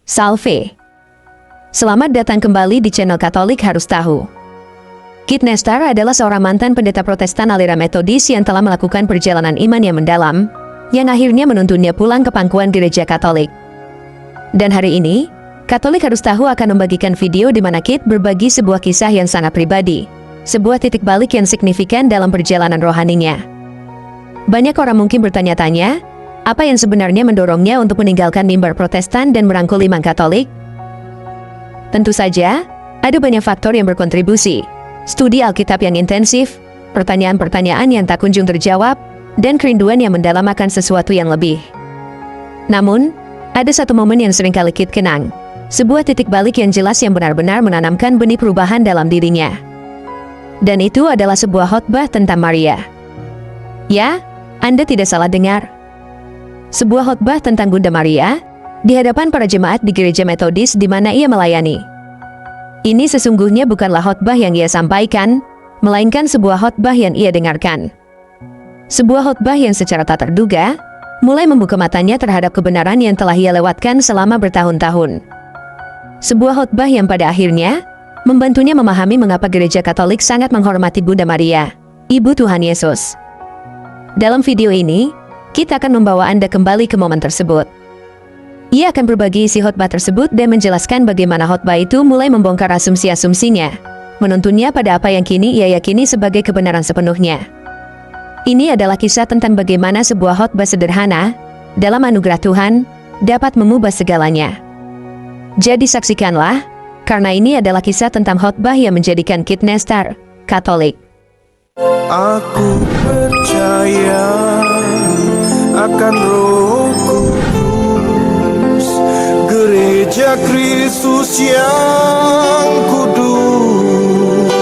Salve. Selamat datang kembali di channel Katolik Harus Tahu. Kit Nestar adalah seorang mantan pendeta Protestan aliran Metodis yang telah melakukan perjalanan iman yang mendalam, yang akhirnya menuntunnya pulang ke pangkuan gereja Katolik. Dan hari ini, Katolik Harus Tahu akan membagikan video di mana Kit berbagi sebuah kisah yang sangat pribadi, sebuah titik balik yang signifikan dalam perjalanan rohaninya. Banyak orang mungkin bertanya-tanya, apa yang sebenarnya mendorongnya untuk meninggalkan mimbar Protestan dan merangkul iman Katolik? Tentu saja, ada banyak faktor yang berkontribusi. Studi Alkitab yang intensif, pertanyaan-pertanyaan yang tak kunjung terjawab, dan kerinduan yang mendalam akan sesuatu yang lebih. Namun, ada satu momen yang sering kali Kit kenang. Sebuah titik balik yang jelas yang benar-benar menanamkan benih perubahan dalam dirinya. Dan itu adalah sebuah khotbah tentang Maria. Ya, Anda tidak salah dengar. Sebuah khotbah tentang Bunda Maria di hadapan para jemaat di gereja Metodis di mana ia melayani. Ini sesungguhnya bukanlah khotbah yang ia sampaikan, melainkan sebuah khotbah yang ia dengarkan. Sebuah khotbah yang secara tak terduga mulai membuka matanya terhadap kebenaran yang telah ia lewatkan selama bertahun-tahun. Sebuah khotbah yang pada akhirnya membantunya memahami mengapa gereja Katolik sangat menghormati Bunda Maria, Ibu Tuhan Yesus. Dalam video ini, kita akan membawa Anda kembali ke momen tersebut. Ia akan berbagi isi khotbah tersebut dan menjelaskan bagaimana khotbah itu mulai membongkar asumsi-asumsinya, menuntunnya pada apa yang kini ia yakini sebagai kebenaran sepenuhnya. Ini adalah kisah tentang bagaimana sebuah khotbah sederhana, dalam anugerah Tuhan, dapat mengubah segalanya. Jadi saksikanlah, karena ini adalah kisah tentang khotbah yang menjadikan Kit Nestar Katolik. Aku percaya akan Roh Kudus, Gereja Kristus yang kudus,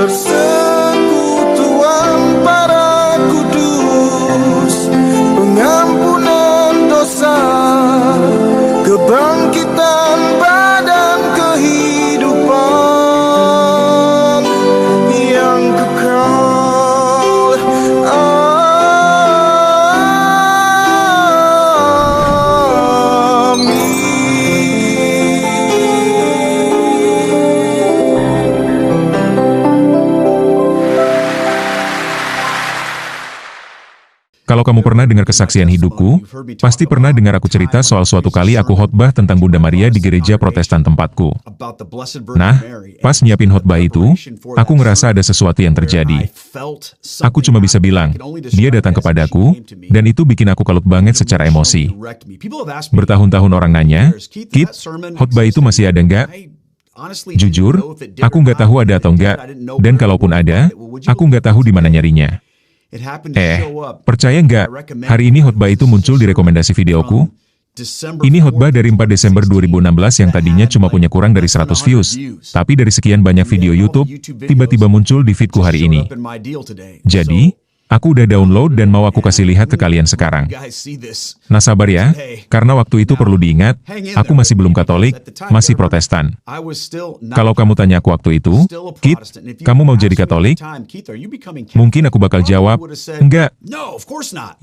persekutuan para kudus, pengampunan dosa, kebangkitan badan kehidupan yang kekal. Kalau kamu pernah dengar kesaksian hidupku, pasti pernah dengar aku cerita soal suatu kali aku khotbah tentang Bunda Maria di gereja Protestan tempatku. Nah, pas nyiapin khotbah itu, aku ngerasa ada sesuatu yang terjadi. Aku cuma bisa bilang, dia datang kepadaku, dan itu bikin aku kalut banget secara emosi. Bertahun-tahun orang nanya, Kit, khotbah itu masih ada nggak? Jujur, aku nggak tahu ada atau nggak, dan kalaupun ada, aku nggak tahu di mana nyarinya. Percaya nggak, hari ini khotbah itu muncul di rekomendasi videoku. Ini khotbah dari 4 Desember 2016 yang tadinya cuma punya kurang dari 100 views. Tapi dari sekian banyak video YouTube, tiba-tiba muncul di feedku hari ini. Jadi, aku udah download dan mau aku kasih lihat ke kalian sekarang. Nah sabar ya, karena waktu itu perlu diingat, aku masih belum Katolik, masih Protestan. Kalau kamu tanya aku waktu itu, Kit, kamu mau jadi Katolik? Mungkin aku bakal jawab, enggak.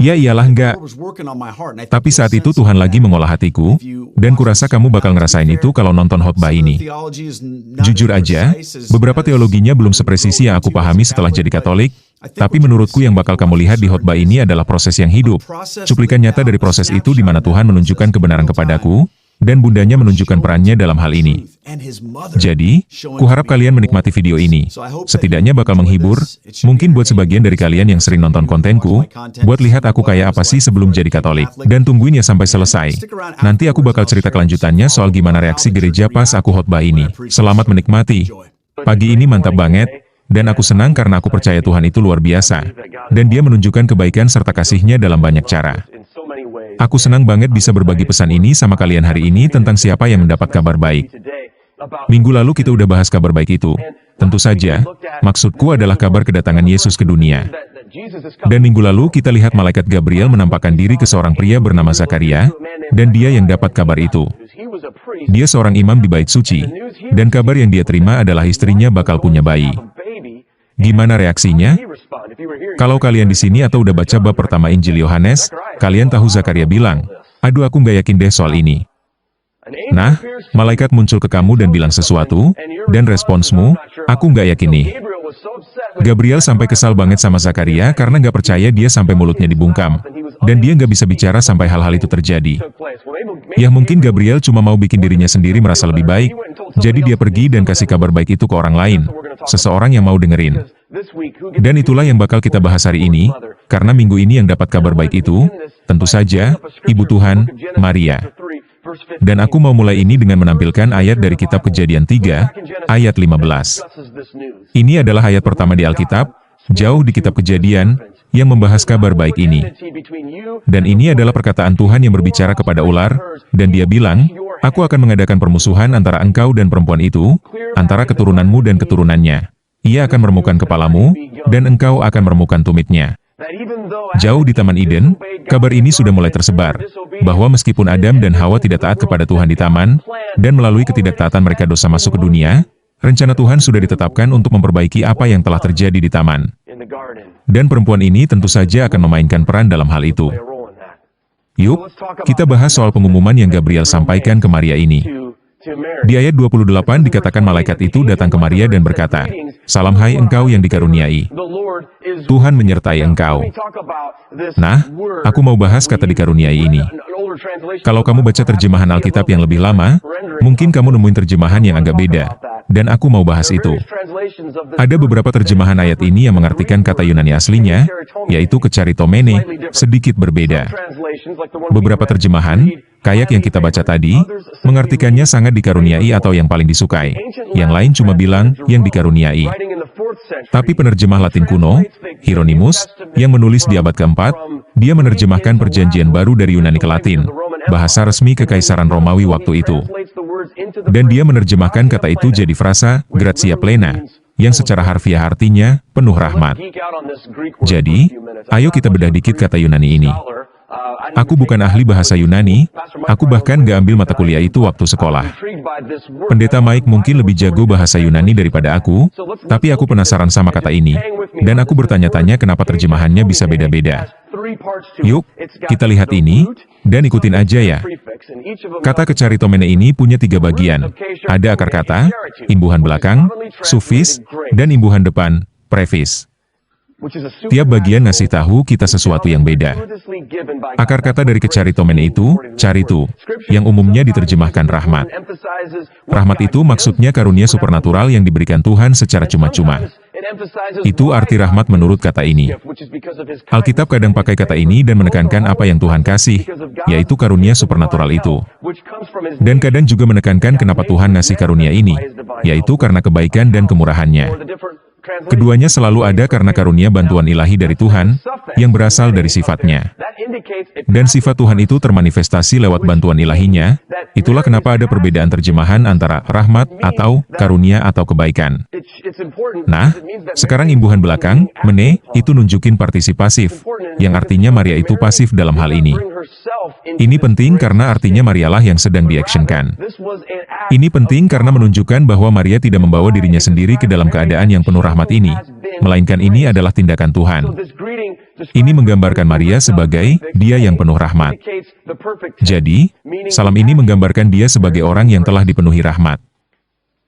Ya iyalah enggak. Tapi saat itu Tuhan lagi mengolah hatiku, dan kurasa kamu bakal ngerasain itu kalau nonton khotbah ini. Jujur aja, beberapa teologinya belum sepresisi yang aku pahami setelah jadi Katolik, tapi menurutku yang bakal kamu lihat di khotbah ini adalah proses yang hidup. Cuplikan nyata dari proses itu di mana Tuhan menunjukkan kebenaran kepadaku, dan bundanya menunjukkan perannya dalam hal ini. Jadi, kuharap kalian menikmati video ini. Setidaknya bakal menghibur, mungkin buat sebagian dari kalian yang sering nonton kontenku, buat lihat aku kayak apa sih sebelum jadi Katolik. Dan tungguin ya sampai selesai. Nanti aku bakal cerita kelanjutannya soal gimana reaksi gereja pas aku khotbah ini. Selamat menikmati. Pagi ini mantap banget. Dan aku senang karena aku percaya Tuhan itu luar biasa. Dan Dia menunjukkan kebaikan serta kasih-Nya dalam banyak cara. Aku senang banget bisa berbagi pesan ini sama kalian hari ini tentang siapa yang mendapat kabar baik. Minggu lalu kita udah bahas kabar baik itu. Tentu saja, maksudku adalah kabar kedatangan Yesus ke dunia. Dan minggu lalu kita lihat malaikat Gabriel menampakkan diri ke seorang pria bernama Zakaria, dan dia yang dapat kabar itu. Dia seorang imam di bait suci, dan kabar yang dia terima adalah istrinya bakal punya bayi. Gimana reaksinya? Kalau kalian di sini atau udah baca bab pertama Injil Yohanes, kalian tahu Zakaria bilang, "Aduh aku nggak yakin deh soal ini." Nah, malaikat muncul ke kamu dan bilang sesuatu, dan responsmu, aku nggak yakin nih. Gabriel sampai kesal banget sama Zakaria karena nggak percaya dia sampai mulutnya dibungkam. Dan dia nggak bisa bicara sampai hal-hal itu terjadi. Ya mungkin Gabriel cuma mau bikin dirinya sendiri merasa lebih baik, jadi dia pergi dan kasih kabar baik itu ke orang lain, seseorang yang mau dengerin. Dan itulah yang bakal kita bahas hari ini, karena minggu ini yang dapat kabar baik itu, tentu saja, Ibu Tuhan, Maria. Dan aku mau mulai ini dengan menampilkan ayat dari kitab Kejadian 3, ayat 15. Ini adalah ayat pertama di Alkitab, jauh di kitab Kejadian, yang membahas kabar baik ini. Dan ini adalah perkataan Tuhan yang berbicara kepada ular, dan dia bilang, aku akan mengadakan permusuhan antara engkau dan perempuan itu, antara keturunanmu dan keturunannya. Ia akan meremukkan kepalamu, dan engkau akan meremukkan tumitnya. Jauh di Taman Eden, kabar ini sudah mulai tersebar, bahwa meskipun Adam dan Hawa tidak taat kepada Tuhan di taman, dan melalui ketidaktaatan mereka dosa masuk ke dunia, rencana Tuhan sudah ditetapkan untuk memperbaiki apa yang telah terjadi di taman. Dan perempuan ini tentu saja akan memainkan peran dalam hal itu. Yuk, kita bahas soal pengumuman yang Gabriel sampaikan ke Maria ini. Di ayat 28 dikatakan malaikat itu datang ke Maria dan berkata, "Salam hai engkau yang dikaruniai. Tuhan menyertai engkau." Nah, aku mau bahas kata dikaruniai ini. Kalau kamu baca terjemahan Alkitab yang lebih lama, mungkin kamu nemuin terjemahan yang agak beda. Dan aku mau bahas itu. Ada beberapa terjemahan ayat ini yang mengartikan kata Yunani aslinya, yaitu kecharitomene, sedikit berbeda. Beberapa terjemahan, kayak yang kita baca tadi, mengartikannya sangat dikaruniai atau yang paling disukai. Yang lain cuma bilang, yang dikaruniai. Tapi penerjemah Latin kuno, Hieronymus, yang menulis di abad keempat, dia menerjemahkan perjanjian baru dari Yunani ke Latin, bahasa resmi Kekaisaran Romawi waktu itu. Dan dia menerjemahkan kata itu jadi frasa, gratia plena, yang secara harfiah artinya, penuh rahmat. Jadi, ayo kita bedah dikit kata Yunani ini. Aku bukan ahli bahasa Yunani, aku bahkan gak ambil mata kuliah itu waktu sekolah. Pendeta Mike mungkin lebih jago bahasa Yunani daripada aku, tapi aku penasaran sama kata ini, dan aku bertanya-tanya kenapa terjemahannya bisa beda-beda. Yuk, kita lihat ini, dan ikutin aja ya. Kata kecharitomene ini punya 3 bagian. Ada akar kata, imbuhan belakang, sufis, dan imbuhan depan, prefis. Tiap bagian ngasih tahu kita sesuatu yang beda. Akar kata dari kecharitomene itu, charitu, yang umumnya diterjemahkan rahmat. Rahmat itu maksudnya karunia supernatural yang diberikan Tuhan secara cuma-cuma. Itu arti rahmat menurut kata ini. Alkitab kadang pakai kata ini dan menekankan apa yang Tuhan kasih, yaitu karunia supernatural itu. Dan kadang juga menekankan kenapa Tuhan ngasih karunia ini, yaitu karena kebaikan dan kemurahannya. Keduanya selalu ada karena karunia bantuan ilahi dari Tuhan, yang berasal dari sifatnya. Dan sifat Tuhan itu termanifestasi lewat bantuan ilahinya, itulah kenapa ada perbedaan terjemahan antara rahmat atau karunia atau kebaikan. Nah, sekarang imbuhan belakang, mene, itu nunjukin partisipasif, yang artinya Maria itu pasif dalam hal ini. Ini penting karena artinya Marialah yang sedang diactionkan. Ini penting karena menunjukkan bahwa Maria tidak membawa dirinya sendiri ke dalam keadaan yang penuh rahmat ini, melainkan ini adalah tindakan Tuhan. Ini menggambarkan Maria sebagai dia yang penuh rahmat. Jadi, salam ini menggambarkan dia sebagai orang yang telah dipenuhi rahmat.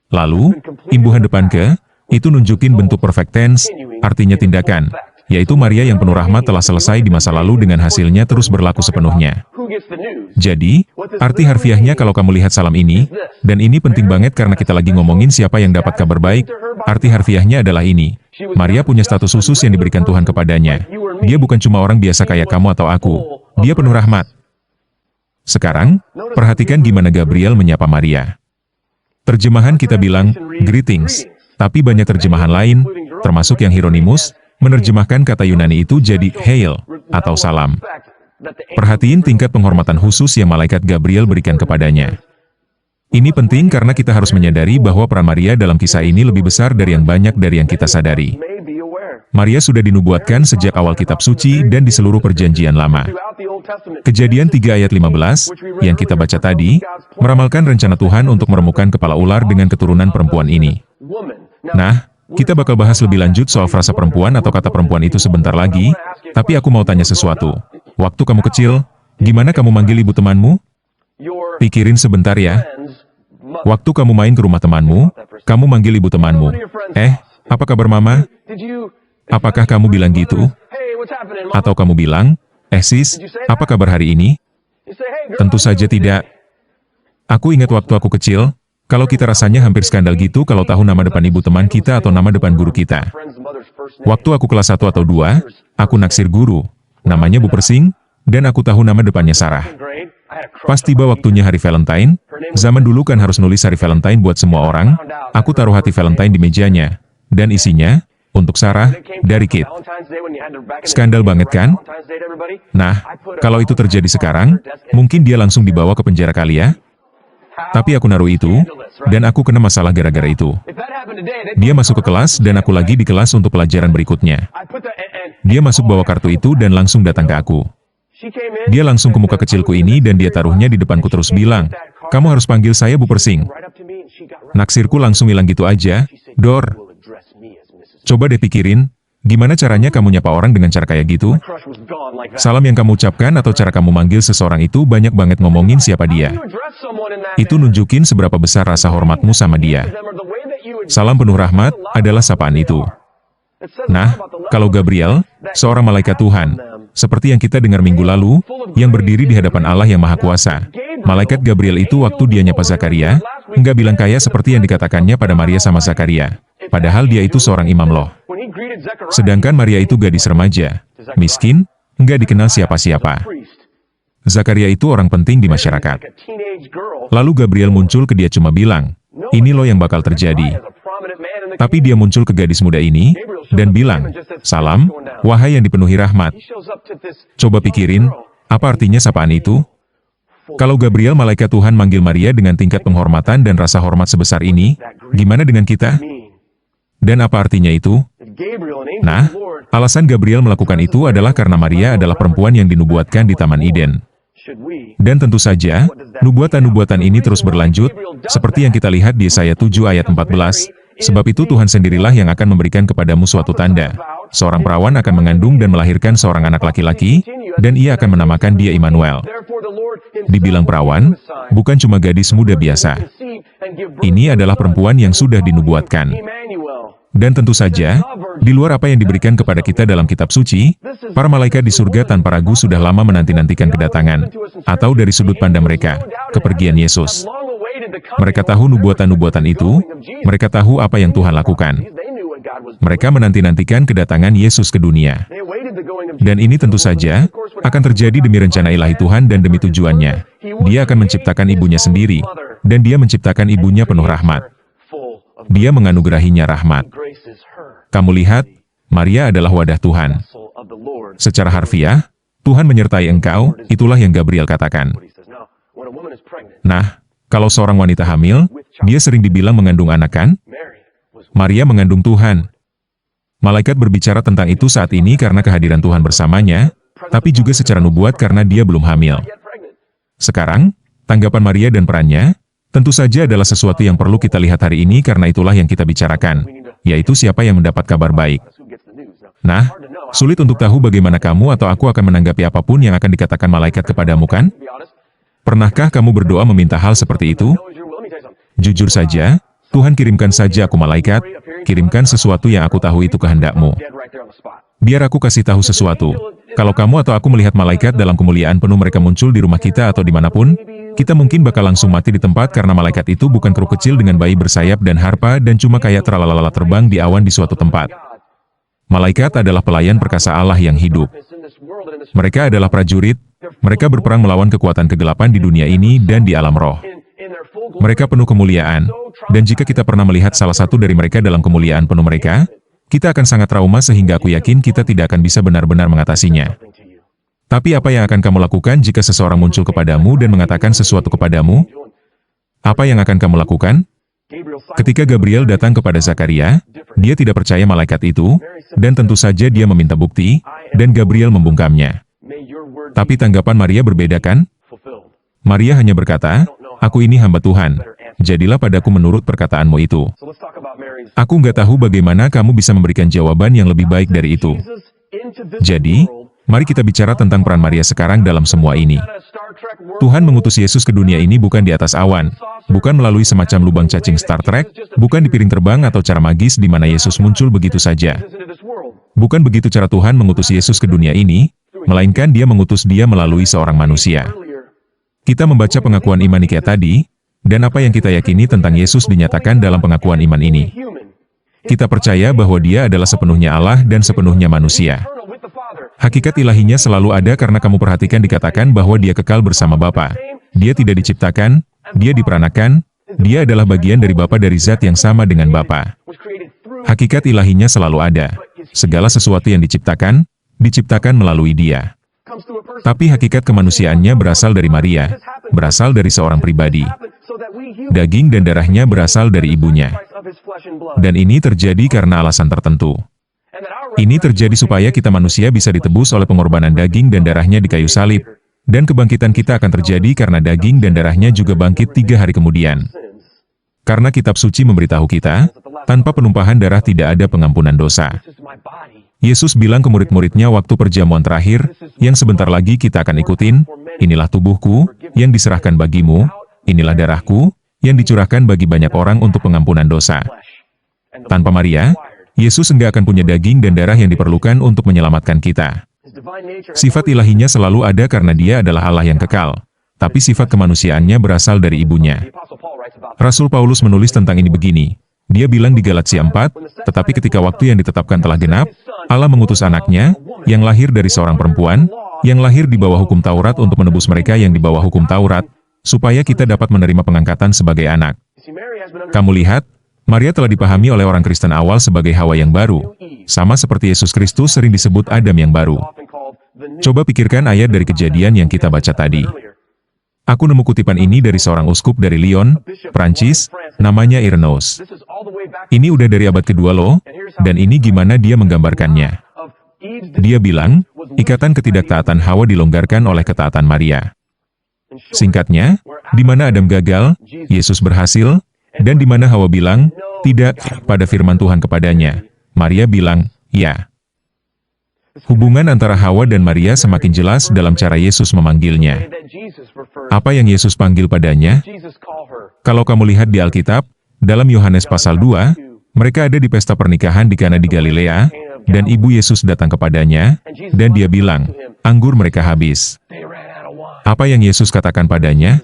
Lalu, imbuhan depan ke, itu nunjukin bentuk perfect tense, artinya tindakan, yaitu Maria yang penuh rahmat telah selesai di masa lalu dengan hasilnya terus berlaku sepenuhnya. Jadi, arti harfiahnya kalau kamu lihat salam ini, dan ini penting banget karena kita lagi ngomongin siapa yang dapat kabar baik, arti harfiahnya adalah ini. Maria punya status khusus yang diberikan Tuhan kepadanya. Dia bukan cuma orang biasa kayak kamu atau aku. Dia penuh rahmat. Sekarang, perhatikan gimana Gabriel menyapa Maria. Terjemahan kita bilang, greetings, tapi banyak terjemahan lain, termasuk yang Hieronymus, menerjemahkan kata Yunani itu jadi hail, atau salam. Perhatiin tingkat penghormatan khusus yang malaikat Gabriel berikan kepadanya. Ini penting karena kita harus menyadari bahwa peran Maria dalam kisah ini lebih besar dari yang banyak dari yang kita sadari. Maria sudah dinubuatkan sejak awal kitab suci dan di seluruh perjanjian lama. Kejadian 3 ayat 15, yang kita baca tadi, meramalkan rencana Tuhan untuk meremukkan kepala ular dengan keturunan perempuan ini. Nah, kita bakal bahas lebih lanjut soal frasa perempuan atau kata perempuan itu sebentar lagi, tapi aku mau tanya sesuatu. Waktu kamu kecil, gimana kamu manggil ibu temanmu? Pikirin sebentar ya. Waktu kamu main ke rumah temanmu, kamu manggil ibu temanmu. Apa kabar mama? Apakah kamu bilang gitu? Atau kamu bilang, sis, apa kabar hari ini? Tentu saja tidak. Aku ingat waktu aku kecil, kalau kita rasanya hampir skandal gitu kalau tahu nama depan ibu teman kita atau nama depan guru kita. Waktu aku kelas 1 atau 2, aku naksir guru, namanya Bu Persing, dan aku tahu nama depannya Sarah. Pas tiba waktunya hari Valentine, zaman dulu kan harus nulis hari Valentine buat semua orang, aku taruh hati Valentine di mejanya, dan isinya, untuk Sarah, dari Kit. Skandal banget kan? Nah, kalau itu terjadi sekarang, mungkin dia langsung dibawa ke penjara kali ya? Tapi aku naruh itu, dan aku kena masalah gara-gara itu. Dia masuk ke kelas dan aku lagi di kelas untuk pelajaran berikutnya. Dia masuk bawa kartu itu dan langsung datang ke aku. Dia langsung ke muka kecilku ini dan dia taruhnya di depanku terus bilang, "Kamu harus panggil saya Bu Persing." Naksirku langsung hilang gitu aja. Dor. Coba deh pikirin, gimana caranya kamu nyapa orang dengan cara kayak gitu? Salam yang kamu ucapkan atau cara kamu manggil seseorang itu banyak banget ngomongin siapa dia. Itu nunjukin seberapa besar rasa hormatmu sama dia. Salam penuh rahmat adalah sapaan itu. Nah, kalau Gabriel, seorang malaikat Tuhan, seperti yang kita dengar minggu lalu, yang berdiri di hadapan Allah yang Maha Kuasa. Malaikat Gabriel itu waktu dia nyapa Zakaria, enggak bilang kaya seperti yang dikatakannya pada Maria sama Zakaria. Padahal dia itu seorang imam loh. Sedangkan Maria itu gadis remaja, miskin, enggak dikenal siapa-siapa. Zakaria itu orang penting di masyarakat. Lalu Gabriel muncul ke dia cuma bilang, "Ini loh yang bakal terjadi." Tapi dia muncul ke gadis muda ini, dan bilang, "Salam, wahai yang dipenuhi rahmat." Coba pikirin, apa artinya sapaan itu? Kalau Gabriel malaikat Tuhan manggil Maria dengan tingkat penghormatan dan rasa hormat sebesar ini, gimana dengan kita? Dan apa artinya itu? Nah, alasan Gabriel melakukan itu adalah karena Maria adalah perempuan yang dinubuatkan di Taman Eden. Dan tentu saja, nubuatan-nubuatan ini terus berlanjut, seperti yang kita lihat di Yesaya 7 ayat 14, sebab itu Tuhan sendirilah yang akan memberikan kepadamu suatu tanda. Seorang perawan akan mengandung dan melahirkan seorang anak laki-laki, dan ia akan menamakan dia Immanuel. Dibilang perawan, bukan cuma gadis muda biasa. Ini adalah perempuan yang sudah dinubuatkan. Dan tentu saja, di luar apa yang diberikan kepada kita dalam kitab suci, para malaikat di surga tanpa ragu sudah lama menanti-nantikan kedatangan, atau dari sudut pandang mereka, kepergian Yesus. Mereka tahu nubuatan-nubuatan itu, mereka tahu apa yang Tuhan lakukan. Mereka menanti-nantikan kedatangan Yesus ke dunia. Dan ini tentu saja, akan terjadi demi rencana ilahi Tuhan dan demi tujuannya. Dia akan menciptakan ibunya sendiri, dan dia menciptakan ibunya penuh rahmat. Dia menganugerahinya rahmat. Kamu lihat, Maria adalah wadah Tuhan. Secara harfiah, Tuhan menyertai engkau, itulah yang Gabriel katakan. Nah, kalau seorang wanita hamil, dia sering dibilang mengandung anak kan? Maria mengandung Tuhan. Malaikat berbicara tentang itu saat ini karena kehadiran Tuhan bersamanya, tapi juga secara nubuat karena dia belum hamil. Sekarang, tanggapan Maria dan perannya, tentu saja adalah sesuatu yang perlu kita lihat hari ini karena itulah yang kita bicarakan, yaitu siapa yang mendapat kabar baik. Nah, sulit untuk tahu bagaimana kamu atau aku akan menanggapi apapun yang akan dikatakan malaikat kepadamu kan? Pernahkah kamu berdoa meminta hal seperti itu? Jujur saja, Tuhan kirimkan saja aku malaikat, kirimkan sesuatu yang aku tahu itu kehendak-Mu. Biar aku kasih tahu sesuatu. Kalau kamu atau aku melihat malaikat dalam kemuliaan penuh mereka muncul di rumah kita atau dimanapun, kita mungkin bakal langsung mati di tempat karena malaikat itu bukan kru kecil dengan bayi bersayap dan harpa dan cuma kayak tralalala terbang di awan di suatu tempat. Malaikat adalah pelayan perkasa Allah yang hidup. Mereka adalah prajurit, mereka berperang melawan kekuatan kegelapan di dunia ini dan di alam roh. Mereka penuh kemuliaan, dan jika kita pernah melihat salah satu dari mereka dalam kemuliaan penuh mereka, kita akan sangat trauma sehingga aku yakin kita tidak akan bisa benar-benar mengatasinya. Tapi apa yang akan kamu lakukan jika seseorang muncul kepadamu dan mengatakan sesuatu kepadamu? Apa yang akan kamu lakukan? Ketika Gabriel datang kepada Zakaria, dia tidak percaya malaikat itu, dan tentu saja dia meminta bukti, dan Gabriel membungkamnya. Tapi tanggapan Maria berbeda kan? Maria hanya berkata, "Aku ini hamba Tuhan, jadilah padaku menurut perkataanmu itu." Aku nggak tahu bagaimana kamu bisa memberikan jawaban yang lebih baik dari itu. Jadi, mari kita bicara tentang peran Maria sekarang dalam semua ini. Tuhan mengutus Yesus ke dunia ini bukan di atas awan, bukan melalui semacam lubang cacing Star Trek, bukan di piring terbang atau cara magis di mana Yesus muncul begitu saja. Bukan begitu cara Tuhan mengutus Yesus ke dunia ini, melainkan Dia mengutus Dia melalui seorang manusia. Kita membaca pengakuan iman Nikea tadi, dan apa yang kita yakini tentang Yesus dinyatakan dalam pengakuan iman ini. Kita percaya bahwa Dia adalah sepenuhnya Allah dan sepenuhnya manusia. Hakikat ilahinya selalu ada karena kamu perhatikan dikatakan bahwa Dia kekal bersama Bapa. Dia tidak diciptakan, Dia diperanakan, Dia adalah bagian dari Bapa dari zat yang sama dengan Bapa. Hakikat ilahinya selalu ada. Segala sesuatu yang diciptakan, diciptakan melalui Dia. Tapi hakikat kemanusiaannya berasal dari Maria, berasal dari seorang pribadi. Daging dan darahnya berasal dari ibunya. Dan ini terjadi karena alasan tertentu. Ini terjadi supaya kita manusia bisa ditebus oleh pengorbanan daging dan darahnya di kayu salib. Dan kebangkitan kita akan terjadi karena daging dan darahnya juga bangkit 3 hari kemudian. Karena kitab suci memberitahu kita, tanpa penumpahan darah tidak ada pengampunan dosa. Yesus bilang ke murid-muridnya waktu perjamuan terakhir, yang sebentar lagi kita akan ikutin, inilah tubuhku, yang diserahkan bagimu, inilah darahku, yang dicurahkan bagi banyak orang untuk pengampunan dosa. Tanpa Maria, Yesus enggak akan punya daging dan darah yang diperlukan untuk menyelamatkan kita. Sifat ilahinya selalu ada karena Dia adalah Allah yang kekal, tapi sifat kemanusiaannya berasal dari ibunya. Rasul Paulus menulis tentang ini begini, dia bilang di Galatia 4, tetapi ketika waktu yang ditetapkan telah genap, Allah mengutus anaknya, yang lahir dari seorang perempuan, yang lahir di bawah hukum Taurat untuk menebus mereka yang di bawah hukum Taurat, supaya kita dapat menerima pengangkatan sebagai anak. Kamu lihat, Maria telah dipahami oleh orang Kristen awal sebagai Hawa yang baru, sama seperti Yesus Kristus sering disebut Adam yang baru. Coba pikirkan ayat dari Kejadian yang kita baca tadi. Aku nemu kutipan ini dari seorang uskup dari Lyon, Prancis, namanya Irenaeus. Ini udah dari abad kedua loh, dan ini gimana dia menggambarkannya. Dia bilang, ikatan ketidaktaatan Hawa dilonggarkan oleh ketaatan Maria. Singkatnya, di mana Adam gagal, Yesus berhasil, dan di mana Hawa bilang, tidak, pada firman Tuhan kepadanya. Maria bilang, ya. Hubungan antara Hawa dan Maria semakin jelas dalam cara Yesus memanggilnya. Apa yang Yesus panggil padanya? Kalau kamu lihat di Alkitab, dalam Yohanes pasal 2, mereka ada di pesta pernikahan di Kana di Galilea, dan ibu Yesus datang kepadanya, dan dia bilang, anggur mereka habis. Apa yang Yesus katakan padanya?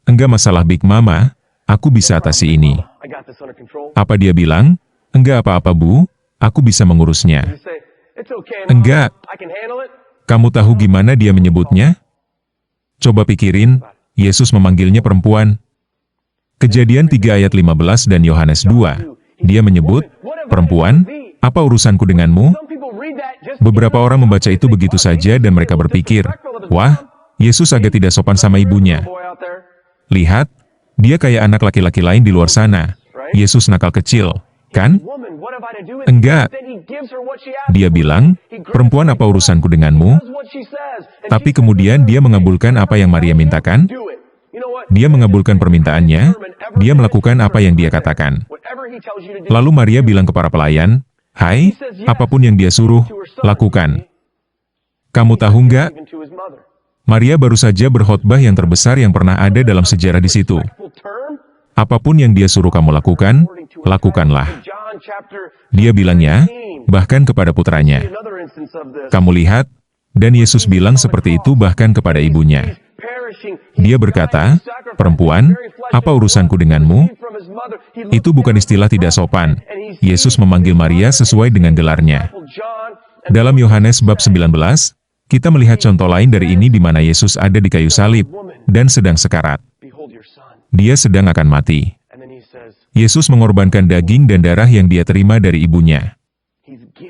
Enggak masalah Big Mama, aku bisa atasi ini. Apa dia bilang? Enggak apa-apa Bu, aku bisa mengurusnya. Enggak. Kamu tahu gimana dia menyebutnya? Coba pikirin, Yesus memanggilnya perempuan. Kejadian 3 ayat 15 dan Yohanes 2. Dia menyebut, perempuan, apa urusanku denganmu? Beberapa orang membaca itu begitu saja dan mereka berpikir, wah, Yesus agak tidak sopan sama ibunya. Lihat, dia kayak anak laki-laki lain di luar sana. Yesus nakal kecil, kan? Enggak. Dia bilang, perempuan apa urusanku denganmu? Tapi kemudian dia mengabulkan apa yang Maria mintakan. Dia mengabulkan permintaannya, dia melakukan apa yang dia katakan. Lalu Maria bilang ke para pelayan, hai, apapun yang dia suruh, lakukan. Kamu tahu enggak? Maria baru saja berkhotbah yang terbesar yang pernah ada dalam sejarah di situ. Apapun yang dia suruh kamu lakukan, lakukanlah. Dia bilangnya, bahkan kepada putranya. Kamu lihat, dan Yesus bilang seperti itu bahkan kepada ibunya. Dia berkata, perempuan, apa urusanku denganmu? Itu bukan istilah tidak sopan. Yesus memanggil Maria sesuai dengan gelarnya. Dalam Yohanes bab 19, kita melihat contoh lain dari ini di mana Yesus ada di kayu salib, dan sedang sekarat. Dia sedang akan mati. Yesus mengorbankan daging dan darah yang dia terima dari ibunya.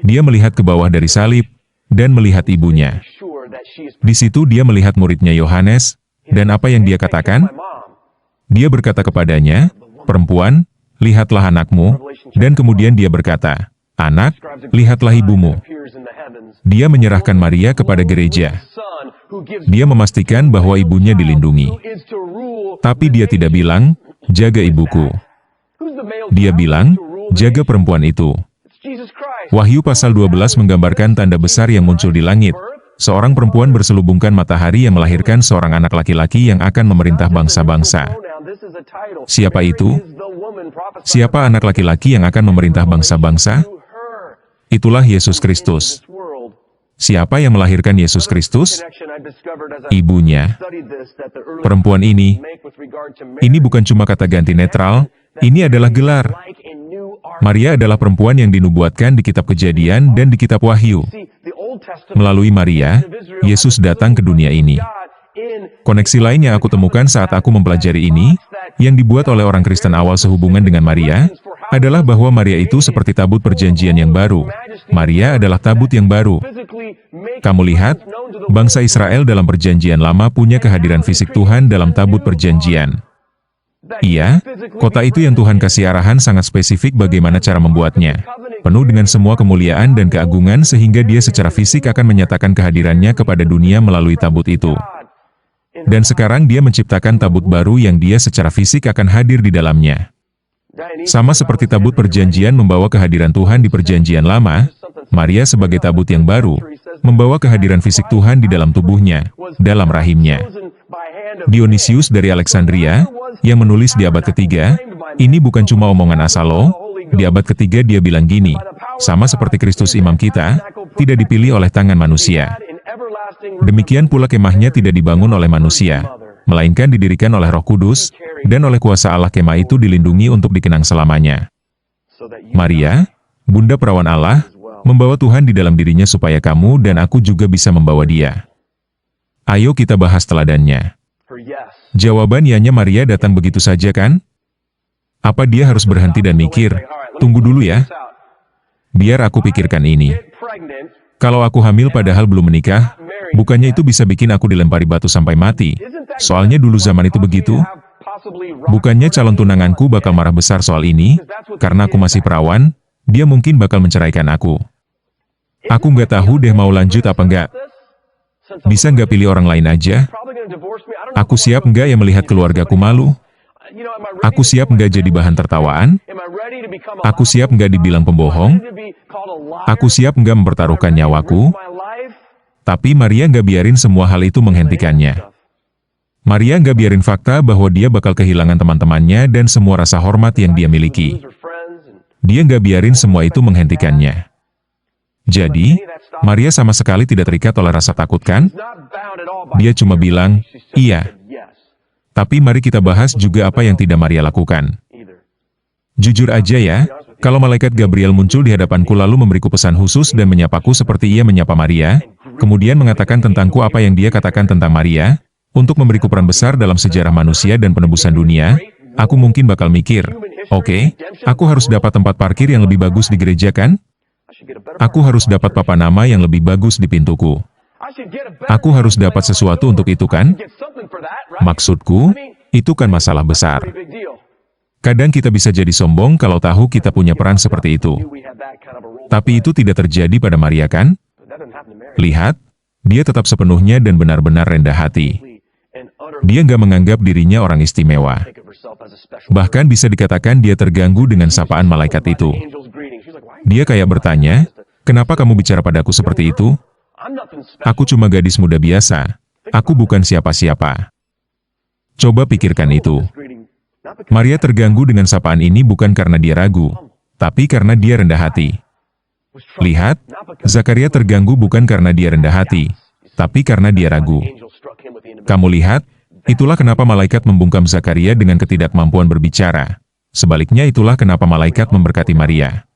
Dia melihat ke bawah dari salib, dan melihat ibunya. Di situ dia melihat muridnya Yohanes, dan apa yang dia katakan? Dia berkata kepadanya, perempuan, lihatlah anakmu, dan kemudian dia berkata, anak, lihatlah ibumu. Dia menyerahkan Maria kepada gereja. Dia memastikan bahwa ibunya dilindungi. Tapi dia tidak bilang, jaga ibuku. Dia bilang, jaga perempuan itu. Wahyu pasal 12 menggambarkan tanda besar yang muncul di langit, seorang perempuan berselubungkan matahari yang melahirkan seorang anak laki-laki yang akan memerintah bangsa-bangsa. Siapa itu? Siapa anak laki-laki yang akan memerintah bangsa-bangsa? Itulah Yesus Kristus. Siapa yang melahirkan Yesus Kristus? Ibunya. Perempuan ini bukan cuma kata ganti netral, ini adalah gelar. Maria adalah perempuan yang dinubuatkan di kitab Kejadian dan di kitab Wahyu. Melalui Maria, Yesus datang ke dunia ini. Koneksi lain yang aku temukan saat aku mempelajari ini, yang dibuat oleh orang Kristen awal sehubungan dengan Maria, adalah bahwa Maria itu seperti tabut perjanjian yang baru. Maria adalah tabut yang baru. Kamu lihat, bangsa Israel dalam perjanjian lama punya kehadiran fisik Tuhan dalam tabut perjanjian. Iya, kota itu yang Tuhan kasih arahan sangat spesifik bagaimana cara membuatnya. Penuh dengan semua kemuliaan dan keagungan sehingga dia secara fisik akan menyatakan kehadirannya kepada dunia melalui tabut itu. Dan sekarang dia menciptakan tabut baru yang dia secara fisik akan hadir di dalamnya. Sama seperti tabut perjanjian membawa kehadiran Tuhan di perjanjian lama, Maria sebagai tabut yang baru, membawa kehadiran fisik Tuhan di dalam tubuhnya, dalam rahimnya. Dionysius dari Alexandria, yang menulis di abad ketiga, ini bukan cuma omongan asal loh. Di abad ketiga dia bilang gini, sama seperti Kristus imam kita, tidak dipilih oleh tangan manusia. Demikian pula kemahnya tidak dibangun oleh manusia, melainkan didirikan oleh Roh Kudus, dan oleh kuasa Allah kemah itu dilindungi untuk dikenang selamanya. Maria, Bunda Perawan Allah, membawa Tuhan di dalam dirinya supaya kamu dan aku juga bisa membawa Dia. Ayo kita bahas teladannya. Jawaban ianya Maria datang begitu saja kan? Apa dia harus berhenti dan mikir, tunggu dulu ya, biar aku pikirkan ini. Kalau aku hamil padahal belum menikah, bukannya itu bisa bikin aku dilempari batu sampai mati? Soalnya dulu zaman itu begitu. Bukannya calon tunanganku bakal marah besar soal ini, karena aku masih perawan, dia mungkin bakal menceraikan aku. Aku nggak tahu deh mau lanjut apa nggak. Bisa nggak pilih orang lain aja? Aku siap nggak ya melihat keluargaku malu? Aku siap nggak jadi bahan tertawaan? Aku siap nggak dibilang pembohong? Aku siap nggak mempertaruhkan nyawaku? Tapi Maria nggak biarin semua hal itu menghentikannya. Maria nggak biarin fakta bahwa dia bakal kehilangan teman-temannya dan semua rasa hormat yang dia miliki. Dia nggak biarin semua itu menghentikannya. Jadi, Maria sama sekali tidak terikat oleh rasa takut kan? Dia cuma bilang, iya. Tapi mari kita bahas juga apa yang tidak Maria lakukan. Jujur aja ya, kalau malaikat Gabriel muncul di hadapanku lalu memberiku pesan khusus dan menyapaku seperti ia menyapa Maria, kemudian mengatakan tentangku apa yang dia katakan tentang Maria, untuk memberiku peran besar dalam sejarah manusia dan penebusan dunia, aku mungkin bakal mikir, oke, aku harus dapat tempat parkir yang lebih bagus di gereja kan? Aku harus dapat papan nama yang lebih bagus di pintuku. Aku harus dapat sesuatu untuk itu kan? Maksudku, itu kan masalah besar. Kadang kita bisa jadi sombong kalau tahu kita punya peran seperti itu. Tapi itu tidak terjadi pada Maria kan? Lihat, dia tetap sepenuhnya dan benar-benar rendah hati. Dia nggak menganggap dirinya orang istimewa. Bahkan bisa dikatakan dia terganggu dengan sapaan malaikat itu. Dia kayak bertanya, kenapa kamu bicara padaku seperti itu? Aku cuma gadis muda biasa. Aku bukan siapa-siapa. Coba pikirkan itu. Maria terganggu dengan sapaan ini bukan karena dia ragu, tapi karena dia rendah hati. Lihat, Zakaria terganggu bukan karena dia rendah hati, tapi karena dia ragu. Kamu lihat, itulah kenapa malaikat membungkam Zakaria dengan ketidakmampuan berbicara. Sebaliknya itulah kenapa malaikat memberkati Maria.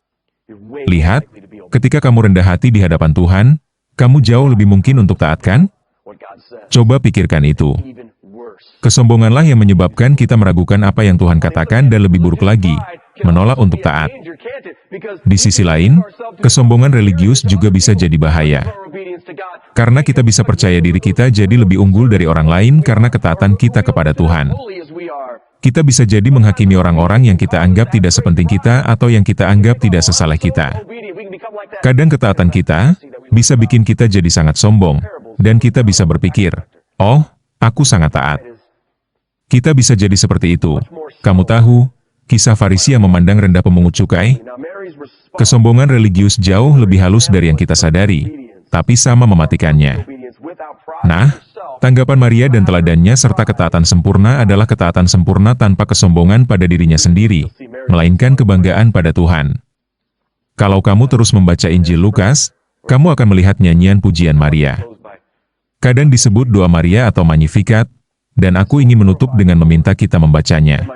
Lihat, ketika kamu rendah hati di hadapan Tuhan, kamu jauh lebih mungkin untuk taat kan? Coba pikirkan itu. Kesombonganlah yang menyebabkan kita meragukan apa yang Tuhan katakan dan lebih buruk lagi, menolak untuk taat. Di sisi lain, kesombongan religius juga bisa jadi bahaya. Karena kita bisa percaya diri kita jadi lebih unggul dari orang lain karena ketaatan kita kepada Tuhan. Kita bisa jadi menghakimi orang-orang yang kita anggap tidak sepenting kita atau yang kita anggap tidak sesaleh kita. Kadang ketaatan kita bisa bikin kita jadi sangat sombong, dan kita bisa berpikir, oh, aku sangat taat. Kita bisa jadi seperti itu. Kamu tahu, kisah Farisi yang memandang rendah pemungut cukai? Kesombongan religius jauh lebih halus dari yang kita sadari. tapi sama mematikannya. Nah, tanggapan Maria dan teladannya serta ketaatan sempurna adalah ketaatan sempurna tanpa kesombongan pada dirinya sendiri, melainkan kebanggaan pada Tuhan. Kalau kamu terus membaca Injil Lukas, kamu akan melihat nyanyian pujian Maria. Kadang disebut doa Maria atau Magnificat, dan aku ingin menutup dengan meminta kita membacanya.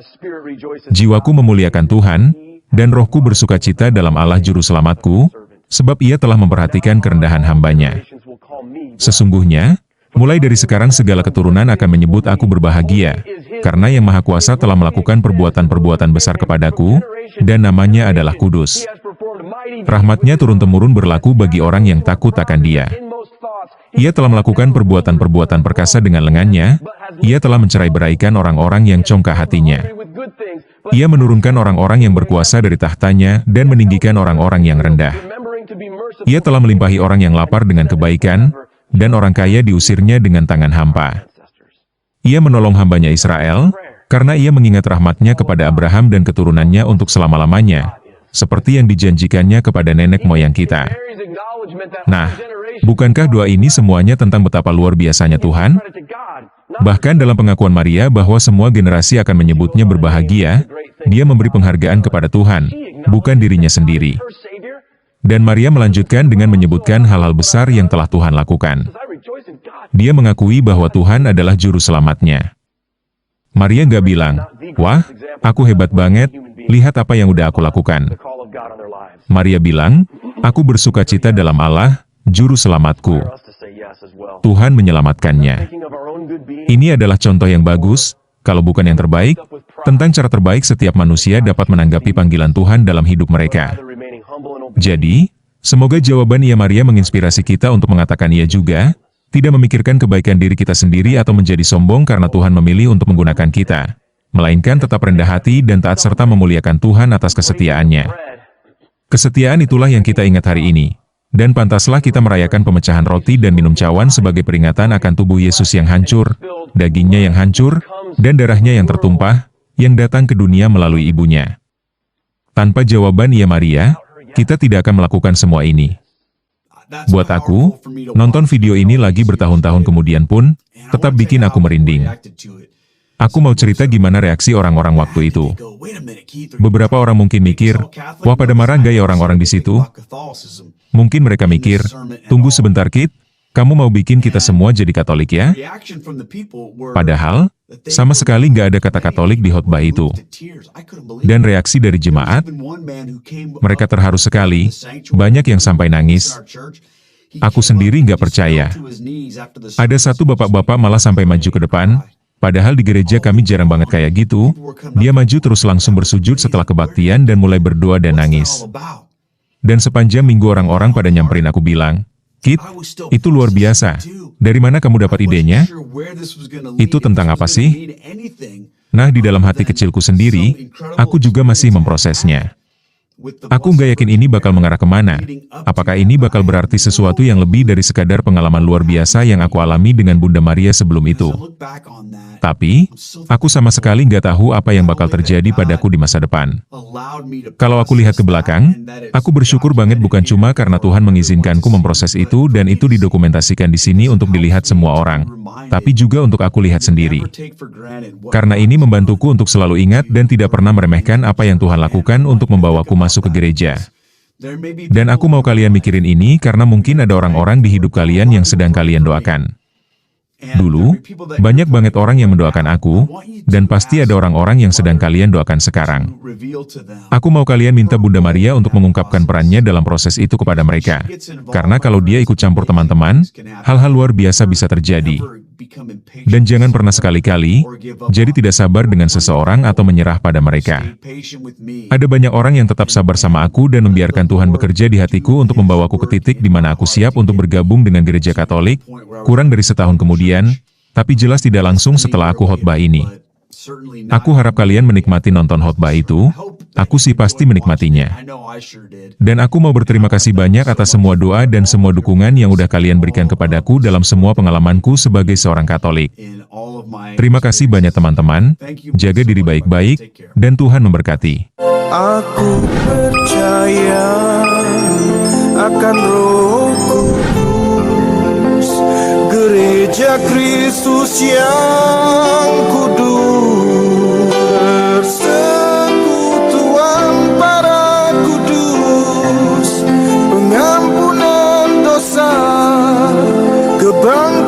Jiwaku memuliakan Tuhan, dan rohku bersukacita dalam Allah Juru Selamatku, sebab Ia telah memperhatikan kerendahan hamba-Nya. Sesungguhnya, mulai dari sekarang segala keturunan akan menyebut aku berbahagia, karena Yang Maha Kuasa telah melakukan perbuatan-perbuatan besar kepadaku, dan namanya adalah kudus. Rahmat-Nya turun-temurun berlaku bagi orang yang takut akan Dia. Ia telah melakukan perbuatan-perbuatan perkasa dengan lengannya, Ia telah mencerai-beraikan orang-orang yang congkak hatinya. Ia menurunkan orang-orang yang berkuasa dari tahtanya dan meninggikan orang-orang yang rendah. Ia telah melimpahi orang yang lapar dengan kebaikan, dan orang kaya diusirnya dengan tangan hampa. Ia menolong hamba-Nya Israel, karena Ia mengingat rahmat-Nya kepada Abraham dan keturunannya untuk selama-lamanya, seperti yang dijanjikannya kepada nenek moyang kita. Nah, bukankah doa ini semuanya tentang betapa luar biasanya Tuhan? Bahkan dalam pengakuan Maria bahwa semua generasi akan menyebutnya berbahagia, dia memberi penghargaan kepada Tuhan, bukan dirinya sendiri. Dan Maria melanjutkan dengan menyebutkan hal-hal besar yang telah Tuhan lakukan. Dia mengakui bahwa Tuhan adalah juru selamatnya. Maria nggak bilang, "Wah, aku hebat banget, lihat apa yang udah aku lakukan." Maria bilang, "Aku bersukacita dalam Allah, juru selamatku. Tuhan menyelamatkannya." Ini adalah contoh yang bagus, kalau bukan yang terbaik, tentang cara terbaik setiap manusia dapat menanggapi panggilan Tuhan dalam hidup mereka. Jadi, semoga jawaban Ia Maria menginspirasi kita untuk mengatakan iya juga, tidak memikirkan kebaikan diri kita sendiri atau menjadi sombong karena Tuhan memilih untuk menggunakan kita, melainkan tetap rendah hati dan taat serta memuliakan Tuhan atas kesetiaannya. Kesetiaan itulah yang kita ingat hari ini. Dan pantaslah kita merayakan pemecahan roti dan minum cawan sebagai peringatan akan tubuh Yesus yang hancur, dagingnya yang hancur, dan darahnya yang tertumpah, yang datang ke dunia melalui ibunya. Tanpa jawaban Ia Maria, kita tidak akan melakukan semua ini. Buat aku, nonton video ini lagi bertahun-tahun kemudian pun, tetap bikin aku merinding. Aku mau cerita gimana reaksi orang-orang waktu itu. Beberapa orang mungkin mikir, wah pada marah nggak ya orang-orang di situ? Mungkin mereka mikir, tunggu sebentar Kit, kamu mau bikin kita semua jadi Katolik ya? Padahal, sama sekali nggak ada kata Katolik di khotbah itu. Dan reaksi dari jemaat, mereka terharu sekali, banyak yang sampai nangis. Aku sendiri nggak percaya. Ada satu bapak-bapak malah sampai maju ke depan, padahal di gereja kami jarang banget kayak gitu. Dia maju terus langsung bersujud setelah kebaktian dan mulai berdoa dan nangis. Dan sepanjang minggu orang-orang pada nyamperin aku bilang, Kit, itu luar biasa. Dari mana kamu dapat idenya? Itu tentang apa sih? Nah, di dalam hati kecilku sendiri, aku juga masih memprosesnya. Aku nggak yakin ini bakal mengarah kemana. Apakah ini bakal berarti sesuatu yang lebih dari sekadar pengalaman luar biasa yang aku alami dengan Bunda Maria sebelum itu. Tapi, aku sama sekali nggak tahu apa yang bakal terjadi padaku di masa depan. Kalau aku lihat ke belakang, aku bersyukur banget bukan cuma karena Tuhan mengizinkanku memproses itu dan itu didokumentasikan di sini untuk dilihat semua orang, tapi juga untuk aku lihat sendiri. Karena ini membantuku untuk selalu ingat dan tidak pernah meremehkan apa yang Tuhan lakukan untuk membawaku masuk ke gereja. Dan aku mau kalian mikirin ini karena mungkin ada orang-orang di hidup kalian yang sedang kalian doakan. Dulu, banyak banget orang yang mendoakan aku, dan pasti ada orang-orang yang sedang kalian doakan sekarang. Aku mau kalian minta Bunda Maria untuk mengungkapkan perannya dalam proses itu kepada mereka. Karena kalau dia ikut campur teman-teman, hal-hal luar biasa bisa terjadi. Dan jangan pernah sekali-kali, jadi tidak sabar dengan seseorang atau menyerah pada mereka. Ada banyak orang yang tetap sabar sama aku dan membiarkan Tuhan bekerja di hatiku untuk membawaku ke titik di mana aku siap untuk bergabung dengan gereja Katolik, kurang dari setahun kemudian, tapi jelas tidak langsung setelah aku khotbah ini. Aku harap kalian menikmati nonton khotbah itu, aku sih pasti menikmatinya. Dan aku mau berterima kasih banyak atas semua doa dan semua dukungan yang udah kalian berikan kepadaku dalam semua pengalamanku sebagai seorang Katolik. Terima kasih banyak teman-teman, jaga diri baik-baik, dan Tuhan memberkati. Aku percaya akan Roh Kudus. Gereja Kristus yang kudus, persekutuan para kudus, pengampunan dosa, kebangkitan